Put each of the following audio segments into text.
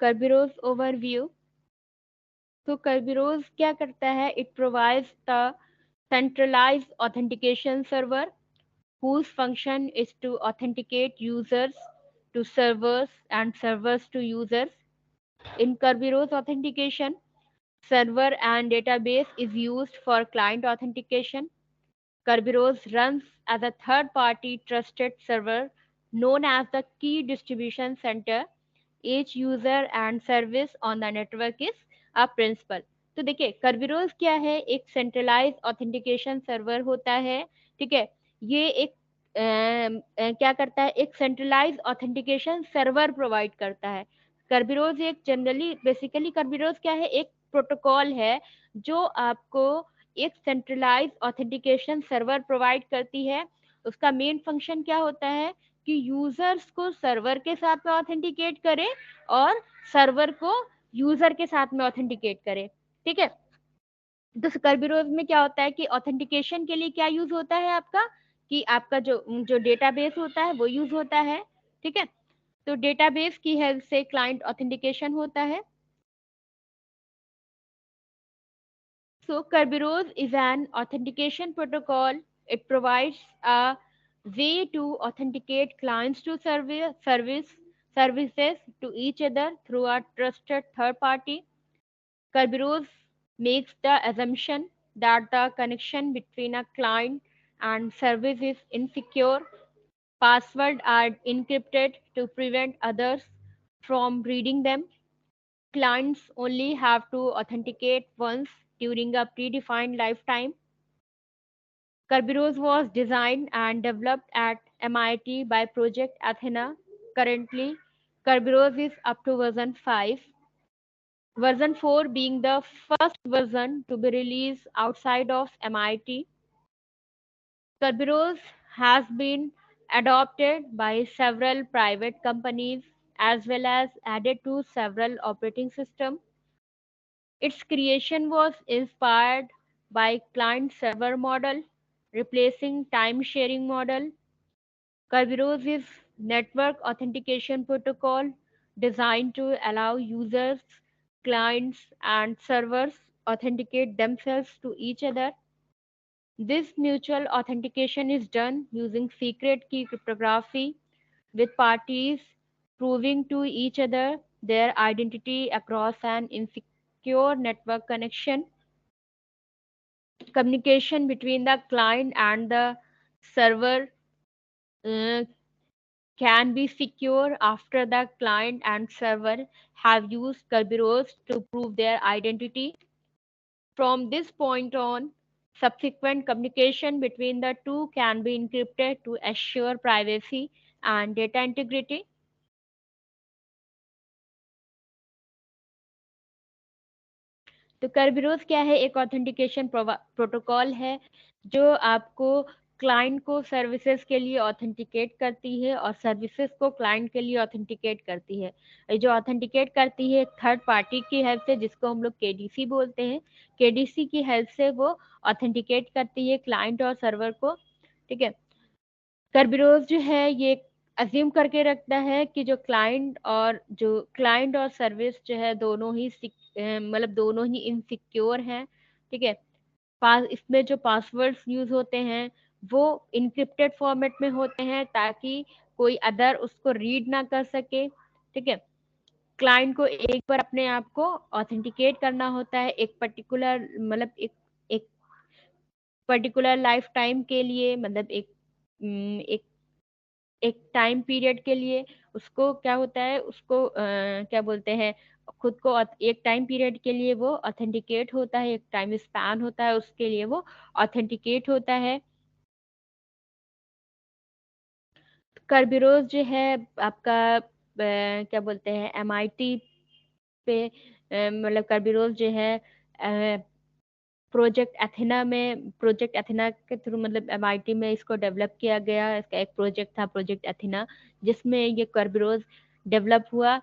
Kerberos overview. तो Kerberos क्या करता है? It provides the centralized authentication server whose function is to authenticate users to servers and servers to users. In Kerberos authentication, server and database is used for client authentication. Kerberos runs as a third-party trusted server known as the key distribution center. Each user and service on the network is a principal. तो देखिए Kerberos क्या है? एक centralise authentication server होता है, ठीक है। ये एक क्या करता है? एक सेंट्रलाइज ऑथेंटिकेशन सर्वर प्रोवाइड करता है। Kerberos एक जनरली बेसिकली Kerberos क्या है? एक प्रोटोकॉल है जो आपको एक सेंट्रलाइज ऑथेंटिकेशन सर्वर प्रोवाइड करती है। उसका मेन फंक्शन क्या होता है कि यूजर्स को सर्वर के साथ में ऑथेंटिकेट करे और सर्वर को यूजर के साथ में ऑथेंटिकेट करे, ठीक है। तो Kerberos में क्या होता है कि ऑथेंटिकेशन के लिए क्या यूज होता है आपका, कि आपका जो जो डेटाबेस होता है वो यूज होता है, ठीक है। तो डेटाबेस की हेल्प से क्लाइंट ऑथेंटिकेशन होता है। So Kerberos is an authentication protocol. It provides a way to authenticate clients to services to each other through a trusted third party. Kerberos makes the assumption that the connection between a client and service is insecure. Passwords are encrypted to prevent others from reading them. Clients only have to authenticate once during a predefined lifetime. Kerberos was designed and developed at MIT by Project Athena. Currently, Kerberos is up to version 5, version 4 being the first version to be released outside of MIT. Kerberos has been adopted by several private companies as well as added to several operating systems. Its creation was inspired by client-server model, replacing time-sharing model. Kerberos is network authentication protocol designed to allow users, clients, and servers authenticate themselves to each other. This mutual authentication is done using secret key cryptography, with parties proving to each other their identity across an insecure network connection. Communication between the client and the server uh, can be secure after the client and server have used Kerberos to prove their identity. From this point on, subsequent communication between the two can be encrypted to assure privacy and data integrity. तो Kerberos क्या है? एक authentication protocol है जो आपको client को services के लिए ऑथेंटिकेट करती है और सर्विसेज को क्लाइंट के लिए ऑथेंटिकेट करती है। ये जो ऑथेंटिकेट करती है थर्ड पार्टी की हेल्प से, जिसको हम लोग केडीसी बोलते हैं, केडीसी की हेल्प से वो ऑथेंटिकेट करती है क्लाइंट और सर्वर को, ठीक है। Kerberos जो है ये अज्यूम करके रखता है कि जो क्लाइंट और सर्विस जो है दोनों ही मतलब दोनों ही इनसिक्योर हैं, ठीक है। इसमें जो पासवर्ड्स यूज होते हैं वो इनक्रिप्टेड फॉर्मेट में होते हैं ताकि कोई अदर उसको रीड ना कर सके, ठीक है। क्लाइंट को एक बार अपने आप को ऑथेंटिकेट करना होता है एक पर्टिकुलर मतलब एक पर्टिकुलर लाइफ टाइम के लिए, मतलब एक एक टाइम पीरियड के लिए उसको क्या होता है, उसको क्या बोलते हैं, खुद को एक टाइम पीरियड के लिए वो ऑथेंटिकेट होता है, एक टाइम स्पैन होता है उसके लिए वो ऑथेंटिकेट होता है। Kerberos जो है आपका क्या बोलते हैं MIT पे मतलब Kerberos जो है प्रोजेक्ट एथेना के थ्रू मतलब MIT में इसको डेवलप किया गया। इसका एक प्रोजेक्ट था प्रोजेक्ट एथेना जिसमें ये Kerberos डेवलप हुआ।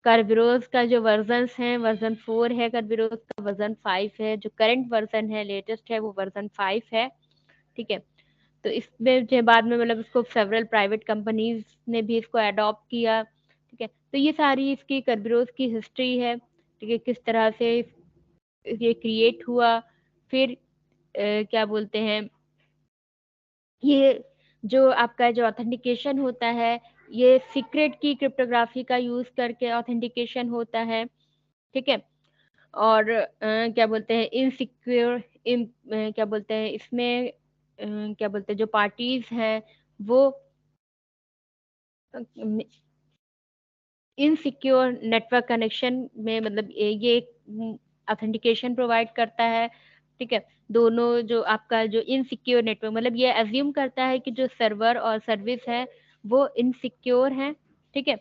Kerberos का जो वर्जन है वर्जन 4 है, Kerberos का वर्जन 5 है, जो करंट वर्जन है लेटेस्ट है वो वर्जन 5 है, ठीक है। तो इसमें जो बाद में मतलब इसको सेवरल प्राइवेट कंपनीज ने भी इसको अडॉप्ट किया, ठीक है। तो तो ये सारी इसकी Kerberos की हिस्ट्री है, ठीक है, किस तरह से ये क्रिएट हुआ। फिर क्या बोलते हैं, ये जो आपका जो ऑथेंटिकेशन होता है, ये सीक्रेट की क्रिप्टोग्राफी का यूज करके ऑथेंटिकेशन होता है, ठीक है। और क्या बोलते हैं, इनसिक्योर इन क्या बोलते हैं इसमें, क्या बोलते हैं, जो पार्टीज हैं वो इनसिक्योर नेटवर्क कनेक्शन में, मतलब ये ऑथेंटिकेशन प्रोवाइड करता है, ठीक है। दोनों जो आपका जो इनसिक्योर नेटवर्क, मतलब ये अज्यूम करता है कि जो सर्वर और सर्विस है वो इनसिक्योर है, ठीक है।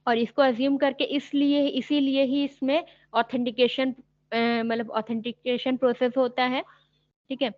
और इसको अज्यूम करके इसलिए इसीलिए ही इसमें ऑथेंटिकेशन मतलब ऑथेंटिकेशन प्रोसेस होता है, ठीक है।